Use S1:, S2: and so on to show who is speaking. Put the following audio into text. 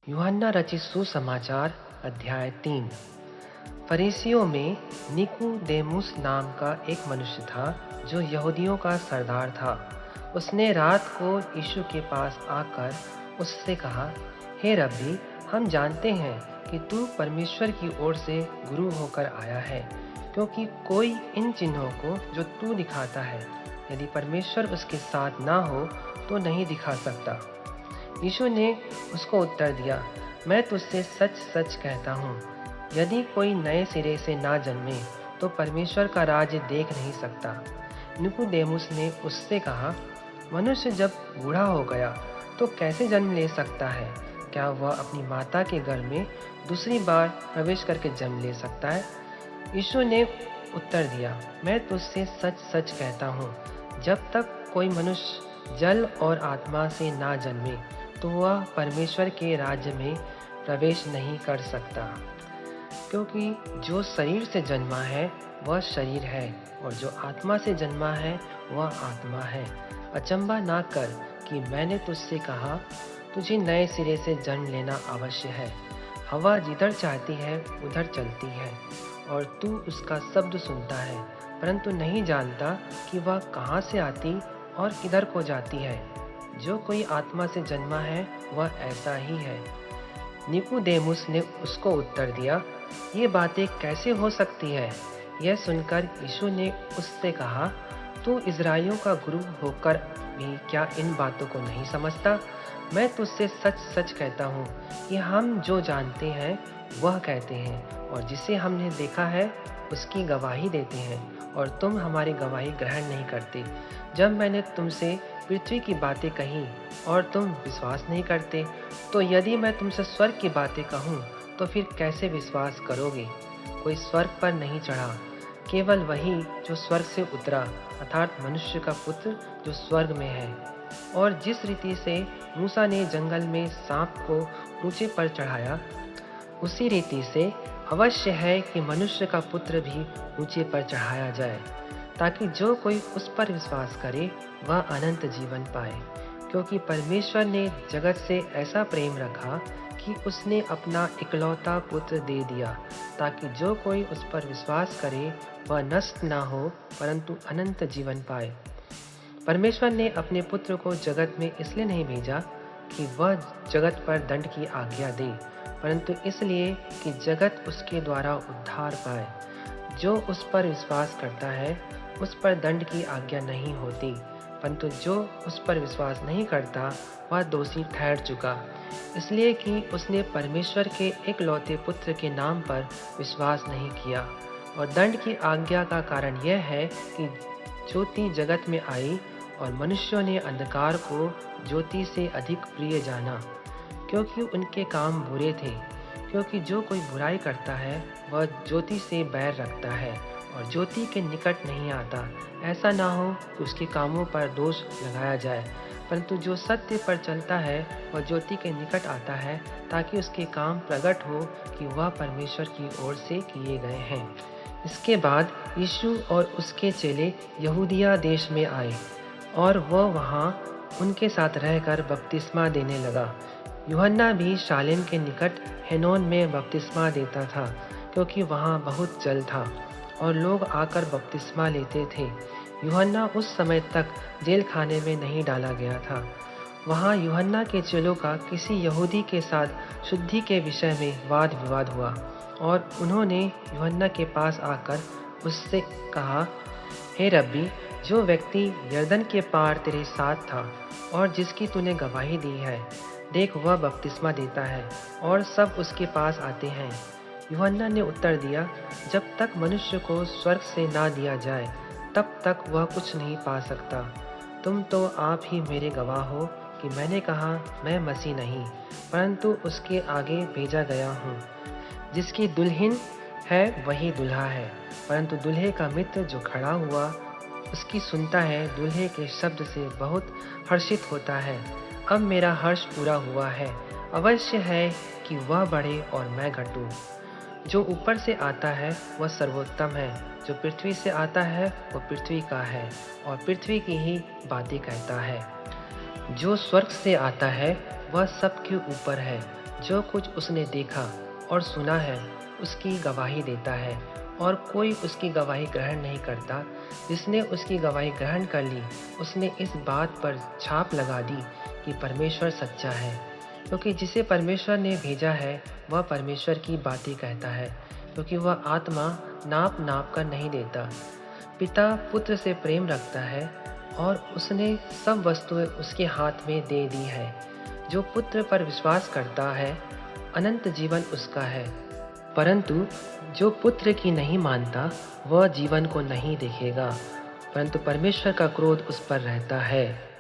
S1: यूहन्ना रचित सुसमाचार अध्याय 3। फरीसियों में निकुदेमुस नाम का एक मनुष्य था जो यहूदियों का सरदार था। उसने रात को यीशु के पास आकर उससे कहा, हे रब्बी, हम जानते हैं कि तू परमेश्वर की ओर से गुरु होकर आया है, क्योंकि कोई इन चिन्हों को जो तू दिखाता है, यदि परमेश्वर उसके साथ ना हो तो नहीं दिखा सकता। यीशु ने उसको उत्तर दिया, मैं तुझसे सच सच कहता हूँ, यदि कोई नए सिरे से ना जन्मे तो परमेश्वर का राज्य देख नहीं सकता। निकुदेमुस ने उससे कहा, मनुष्य जब बूढ़ा हो गया तो कैसे जन्म ले सकता है? क्या वह अपनी माता के गर्भ में दूसरी बार प्रवेश करके जन्म ले सकता है? यीशु ने उत्तर दिया, मैं तुझसे सच सच कहता हूँ, जब तक कोई मनुष्य जल और आत्मा से ना जन्मे तो वह परमेश्वर के राज्य में प्रवेश नहीं कर सकता। क्योंकि जो शरीर से जन्मा है वह शरीर है, और जो आत्मा से जन्मा है वह आत्मा है। अचंभा ना कर कि मैंने तुझसे कहा, तुझे नए सिरे से जन्म लेना अवश्य है। हवा जिधर चाहती है उधर चलती है, और तू उसका शब्द सुनता है, परंतु नहीं जानता कि वह कहाँ से आती और किधर को जाती है। जो कोई आत्मा से जन्मा है वह ऐसा ही है। निकुदेमुस ने उसको उत्तर दिया, ये बातें कैसे हो सकती है? यह सुनकर यीशु ने उससे कहा, तू इज़राइलियों का गुरु होकर भी क्या इन बातों को नहीं समझता? मैं तुझसे सच सच कहता हूँ कि हम जो जानते हैं वह कहते हैं, और जिसे हमने देखा है उसकी गवाही देते हैं, और तुम हमारी गवाही ग्रहण नहीं करते। जब मैंने तुमसे पृथ्वी की बातें कही और तुम विश्वास नहीं करते, तो यदि मैं तुमसे स्वर्ग की बातें कहूँ तो फिर कैसे विश्वास करोगे? कोई स्वर्ग पर नहीं चढ़ा, केवल वही जो स्वर्ग से उतरा, अर्थात मनुष्य का पुत्र जो स्वर्ग में है। और जिस रीति से मूसा ने जंगल में सांप को ऊंचे पर चढ़ाया, उसी रीति से अवश्य है कि मनुष्य का पुत्र भी ऊंचे पर चढ़ाया जाए, ताकि जो कोई उस पर विश्वास करे वह अनंत जीवन पाए। क्योंकि परमेश्वर ने जगत से ऐसा प्रेम रखा कि उसने अपना इकलौता पुत्र दे दिया, ताकि जो कोई उस पर विश्वास करे वह नष्ट ना हो, परंतु अनंत जीवन पाए। परमेश्वर ने अपने पुत्र को जगत में इसलिए नहीं भेजा कि वह जगत पर दंड की आज्ञा दे, परंतु इसलिए कि जगत उसके द्वारा उद्धार पाए। जो उस पर विश्वास करता है उस पर दंड की आज्ञा नहीं होती, परंतु जो उस पर विश्वास नहीं करता वह दोषी ठहर चुका, इसलिए कि उसने परमेश्वर के एकलौते पुत्र के नाम पर विश्वास नहीं किया। और दंड की आज्ञा का कारण यह है कि ज्योति जगत में आई और मनुष्यों ने अंधकार को ज्योति से अधिक प्रिय जाना, क्योंकि उनके काम बुरे थे। क्योंकि जो कोई बुराई करता है वह ज्योति से बैर रखता है और ज्योति के निकट नहीं आता, ऐसा ना हो कि उसके कामों पर दोष लगाया जाए। परंतु जो सत्य पर चलता है वह ज्योति के निकट आता है, ताकि उसके काम प्रकट हो कि वह परमेश्वर की ओर से किए गए हैं। इसके बाद यीशु और उसके चेले यहूदिया देश में आए, और वह वहाँ उनके साथ रहकर बपतिस्मा देने लगा। यूहन्ना भी शालेम के निकट हेनोन में बपतिस्मा देता था, क्योंकि वहाँ बहुत जल था और लोग आकर बपतिस्मा लेते थे। यूहन्ना उस समय तक जेल खाने में नहीं डाला गया था। वहाँ यूहन्ना के चेलों का किसी यहूदी के साथ शुद्धि के विषय में वाद विवाद हुआ, और उन्होंने यूहन्ना के पास आकर उससे कहा, हे रब्बी, जो व्यक्ति यरदन के पार तेरे साथ था और जिसकी तूने गवाही दी है, देख वह बपतिस्मा देता है और सब उसके पास आते हैं। यूहन्ना ने उत्तर दिया, जब तक मनुष्य को स्वर्ग से ना दिया जाए तब तक वह कुछ नहीं पा सकता। तुम तो आप ही मेरे गवाह हो कि मैंने कहा, मैं मसीह नहीं परंतु उसके आगे भेजा गया हूँ। जिसकी दुल्हन है वही दुल्हा है, परंतु दूल्हे का मित्र जो खड़ा हुआ उसकी सुनता है, दूल्हे के शब्द से बहुत हर्षित होता है। अब मेरा हर्ष पूरा हुआ है। अवश्य है कि वह बढ़े और मैं घटूं। जो ऊपर से आता है वह सर्वोत्तम है, जो पृथ्वी से आता है वह पृथ्वी का है और पृथ्वी की ही बातें कहता है। जो स्वर्ग से आता है वह सबके ऊपर है, जो कुछ उसने देखा और सुना है उसकी गवाही देता है, और कोई उसकी गवाही ग्रहण नहीं करता। जिसने उसकी गवाही ग्रहण कर ली उसने इस बात पर छाप लगा दी कि परमेश्वर सच्चा है, क्योंकि जिसे परमेश्वर ने भेजा है वह परमेश्वर की बातें कहता है, क्योंकि वह आत्मा नाप नाप कर नहीं देता। पिता पुत्र से प्रेम रखता है और उसने सब वस्तुएं उसके हाथ में दे दी है। जो पुत्र पर विश्वास करता है अनंत जीवन उसका है, परंतु जो पुत्र की नहीं मानता वह जीवन को नहीं देखेगा, परंतु परमेश्वर का क्रोध उस पर रहता है।